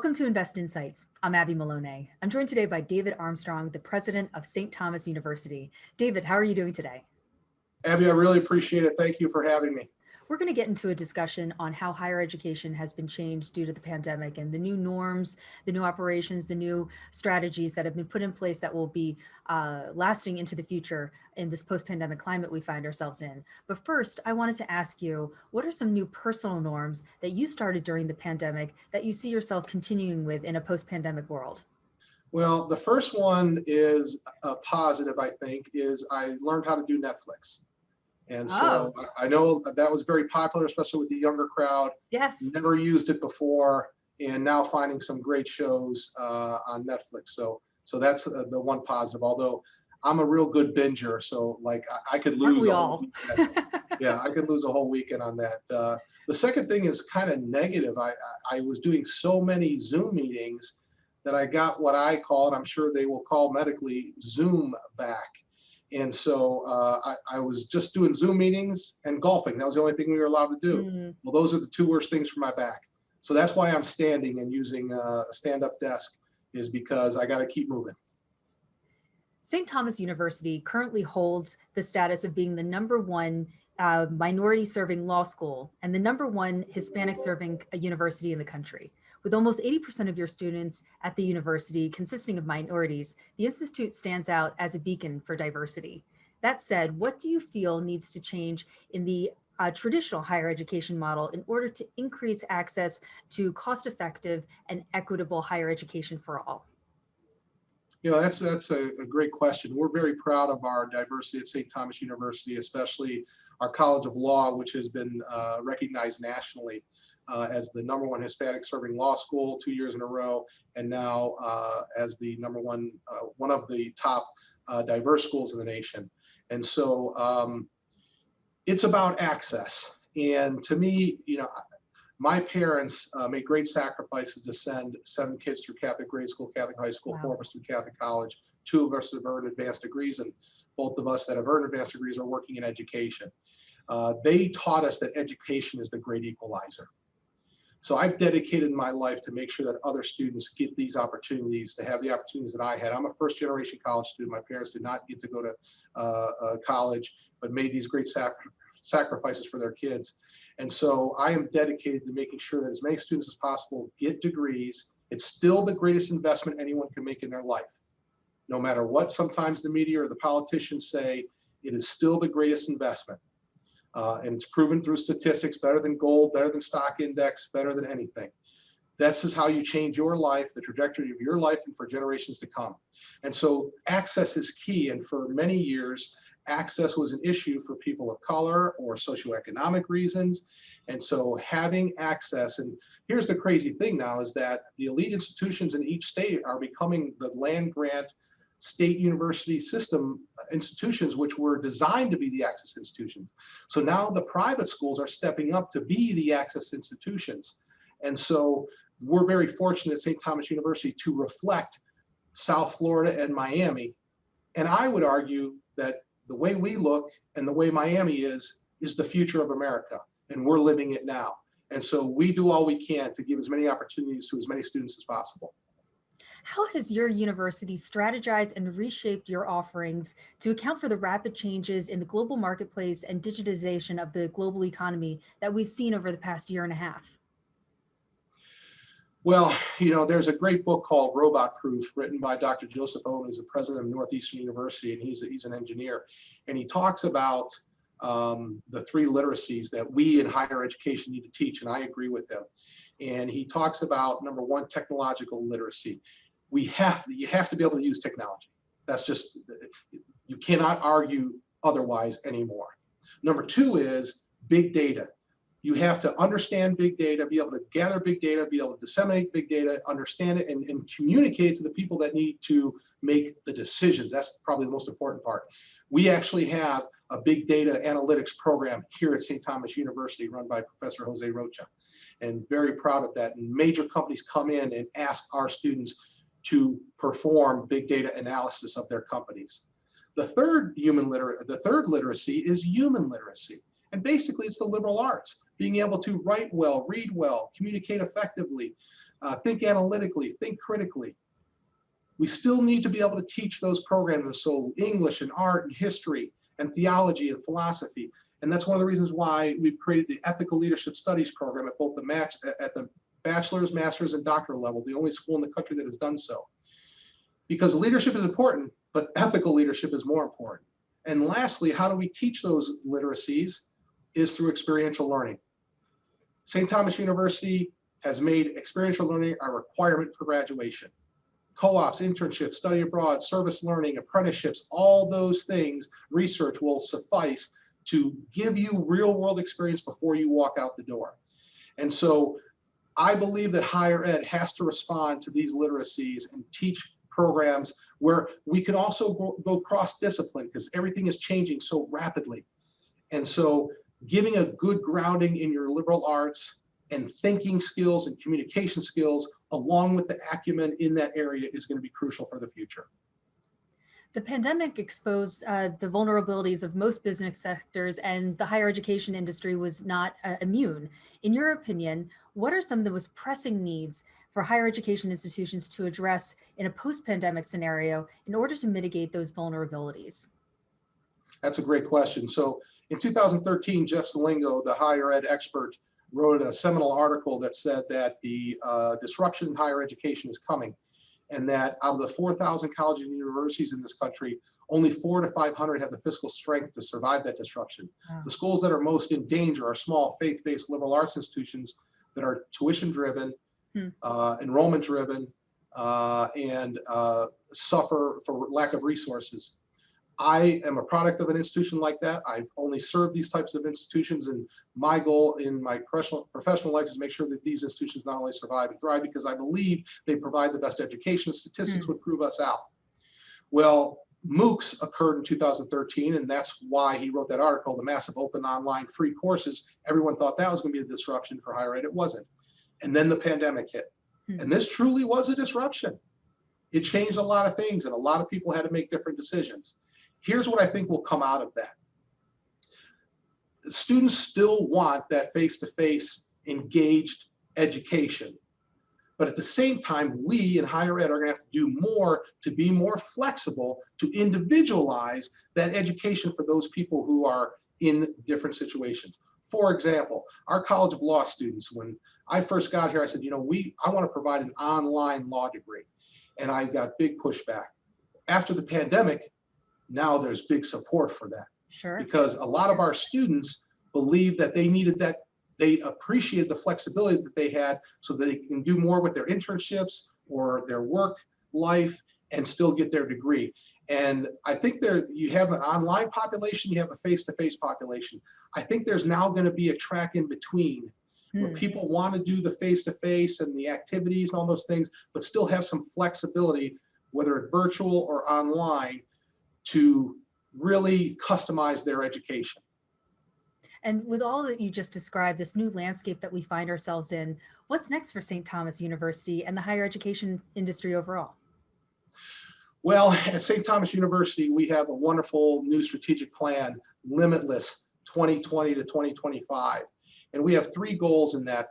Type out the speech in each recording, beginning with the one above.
Welcome to Invest Insights. I'm Abby Melone. I'm joined today by David Armstrong, the president of St. Thomas University. David, how are you doing today? Abby, I really appreciate it. Thank you for having me. We're going to get into a discussion on how higher education has been changed due to the pandemic and the new norms, the new operations, the new strategies that have been put in place that will be lasting into the future in this post-pandemic climate we find ourselves in. But first, I wanted to ask you, what are some new personal norms that you started during the pandemic that you see yourself continuing with in a post-pandemic world? Well, the first one is a positive, I think, is I learned how to do Netflix. And so I know that was very popular, especially with the younger crowd. Yes. Never used it before, and now finding some great shows on Netflix. So that's the one positive. Although I'm a real good binger, so like I could lose a whole weekend. Yeah, I could lose a whole weekend on that. The second thing is kind of negative. I was doing so many Zoom meetings that I got what I call, and I'm sure they will call medically, Zoom back. And so I was just doing Zoom meetings and golfing. That was the only thing we were allowed to do. Well, those are the two worst things for my back. So that's why I'm standing and using a stand-up desk, is because I got to keep moving. St. Thomas University currently holds the status of being the #1 minority serving law school and the #1 Hispanic serving university in the country. With almost 80% of your students at the university consisting of minorities, the Institute stands out as a beacon for diversity. That said, what do you feel needs to change in the traditional higher education model in order to increase access to cost-effective and equitable higher education for all? You know, that's a great question. We're very proud of our diversity at St. Thomas University, especially our College of Law, which has been recognized nationally as the #1 Hispanic serving law school 2 years in a row, and now as the #1, one of the top diverse schools in the nation. And so it's about access. And to me, you know, my parents made great sacrifices to send 7 kids through Catholic grade school, Catholic high school, 4 of us through Catholic college, 2 of us have earned advanced degrees, and both of us that have earned advanced degrees are working in education. They taught us that education is the great equalizer. So I've dedicated my life to make sure that other students get these opportunities, to have the opportunities that I had. I'm a first-generation college student. My parents did not get to go to college, but made these great sacrifices for their kids. And so I am dedicated to making sure that as many students as possible get degrees. It's still the greatest investment anyone can make in their life. No matter what sometimes the media or the politicians say, it is still the greatest investment. And it's proven through statistics, better than gold, better than stock index, better than anything. This is how you change your life, the trajectory of your life, and for generations to come. And so access is key. And for many years, access was an issue for people of color or socioeconomic reasons. And so having access, and here's the crazy thing now, is that the elite institutions in each state are becoming the land grant state university system institutions, which were designed to be the access institutions. So now the private schools are stepping up to be the access institutions. And so we're very fortunate at St. Thomas University to reflect South Florida and Miami. And I would argue that the way we look and the way Miami is the future of America, and we're living it now. And so we do all we can to give as many opportunities to as many students as possible. How has your university strategized and reshaped your offerings to account for the rapid changes in the global marketplace and digitization of the global economy that we've seen over the past year and a half? Well, you know, there's a great book called Robot Proof, written by Dr. Joseph Owen, who's the president of Northeastern University, and he's an engineer. And he talks about the 3 literacies that we in higher education need to teach, and I agree with him. And he talks about, #1, technological literacy. You have to be able to use technology. That's just, you cannot argue otherwise anymore. #2 is big data. You have to understand big data, be able to gather big data, be able to disseminate big data, understand it, and communicate it to the people that need to make the decisions. That's probably the most important part. We actually have a big data analytics program here at St. Thomas University run by Professor Jose Rocha, and very proud of that. And major companies come in and ask our students to perform big data analysis of their companies. The third literacy is human literacy. And basically it's the liberal arts, being able to write well, read well, communicate effectively, think analytically, think critically. We still need to be able to teach those programs. And so English and art and history and theology and philosophy. And that's one of the reasons why we've created the Ethical Leadership Studies program at both the bachelor's, master's, and doctoral level, the only school in the country that has done so. Because leadership is important, but ethical leadership is more important. And lastly, how do we teach those literacies is through experiential learning. St. Thomas University has made experiential learning a requirement for graduation. Co-ops, internships, study abroad, service learning, apprenticeships, all those things, research will suffice to give you real world experience before you walk out the door. And so I believe that higher ed has to respond to these literacies and teach programs where we can also go cross-discipline, because everything is changing so rapidly. And so giving a good grounding in your liberal arts and thinking skills and communication skills, along with the acumen in that area, is going to be crucial for the future. The pandemic exposed the vulnerabilities of most business sectors, and the higher education industry was not immune. In your opinion, what are some of the most pressing needs for higher education institutions to address in a post-pandemic scenario in order to mitigate those vulnerabilities? That's a great question. So in 2013, Jeff Salingo, the higher ed expert, wrote a seminal article that said that the disruption in higher education is coming, and that out of the 4,000 colleges and universities in this country, only 400 to 500 have the fiscal strength to survive that disruption. Wow. The schools that are most in danger are small faith-based liberal arts institutions that are tuition-driven, enrollment-driven, and suffer for lack of resources. I am a product of an institution like that. I've only served these types of institutions, and my goal in my professional life is to make sure that these institutions not only survive and thrive, because I believe they provide the best education. Statistics would prove us out. Well, MOOCs occurred in 2013, and that's why he wrote that article, the massive open online free courses. Everyone thought that was going to be a disruption for higher ed. It wasn't. And then the pandemic hit. And this truly was a disruption. It changed a lot of things, and a lot of people had to make different decisions. Here's what I think will come out of that. Students still want that face-to-face engaged education. But at the same time, we in higher ed are gonna have to do more to be more flexible, to individualize that education for those people who are in different situations. For example, our College of Law students, when I first got here, I said, I wanna provide an online law degree. And I got big pushback. After the pandemic, now there's big support for that. Sure. Because a lot of our students believe that they needed that, they appreciated the flexibility that they had so that they can do more with their internships or their work life and still get their degree. And I think you have an online population, you have a face-to-face population. I think there's now going to be a track in between where people want to do the face-to-face and the activities and all those things, but still have some flexibility, whether it's virtual or online, to really customize their education. And with all that you just described, this new landscape that we find ourselves in, what's next for St. Thomas University and the higher education industry overall? Well, at St. Thomas University, we have a wonderful new strategic plan, Limitless 2020 to 2025. And we have 3 goals in that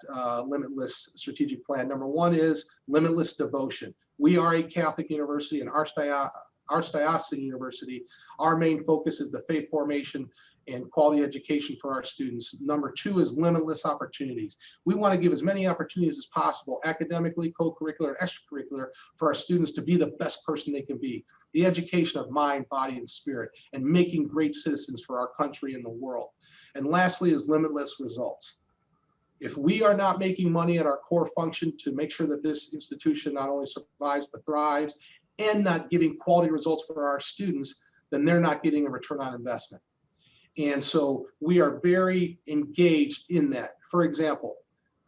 Limitless strategic plan. Number 1 is limitless devotion. We are a Catholic university, an Archdiocesan university. Our main focus is the faith formation and quality education for our students. Number 2 is limitless opportunities. We want to give as many opportunities as possible, academically, co-curricular, and extracurricular, for our students to be the best person they can be. The education of mind, body, and spirit, and making great citizens for our country and the world. And lastly is limitless results. If we are not making money at our core function to make sure that this institution not only survives but thrives, and not giving quality results for our students, then they're not getting a return on investment. And so we are very engaged in that. For example,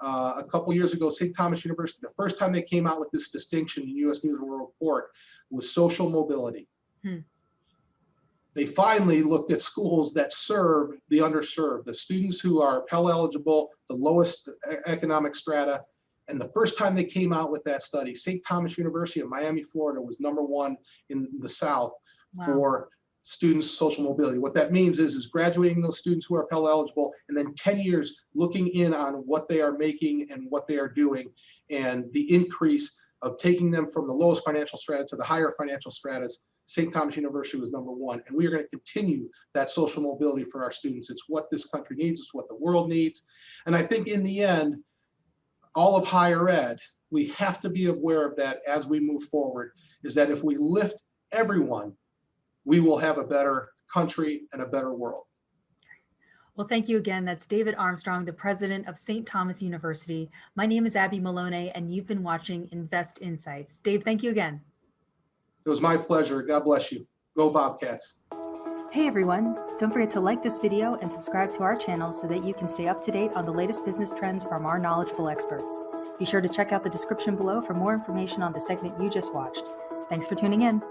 a couple years ago, St. Thomas University, the first time they came out with this distinction in U.S. News and World Report was social mobility. They finally looked at schools that serve the underserved, the students who are Pell eligible, the lowest economic strata. And the first time they came out with that study, St. Thomas University in Miami, Florida was #1 in the South for students' social mobility. What that means is graduating those students who are Pell eligible, and then 10 years looking in on what they are making and what they are doing, and the increase of taking them from the lowest financial strata to the higher financial stratus. St. Thomas University was number one, and we are going to continue that social mobility for our students. It's what this country needs, it's what the world needs. And I think in the end, all of higher ed, we have to be aware of that as we move forward, is that if we lift everyone, we will have a better country and a better world. Well, thank you again. That's David Armstrong, the president of St. Thomas University. My name is Abby Melone, and you've been watching Invest Insights. Dave, thank you again. It was my pleasure. God bless you. Go Bobcats. Hey everyone, don't forget to like this video and subscribe to our channel so that you can stay up to date on the latest business trends from our knowledgeable experts. Be sure to check out the description below for more information on the segment you just watched. Thanks for tuning in.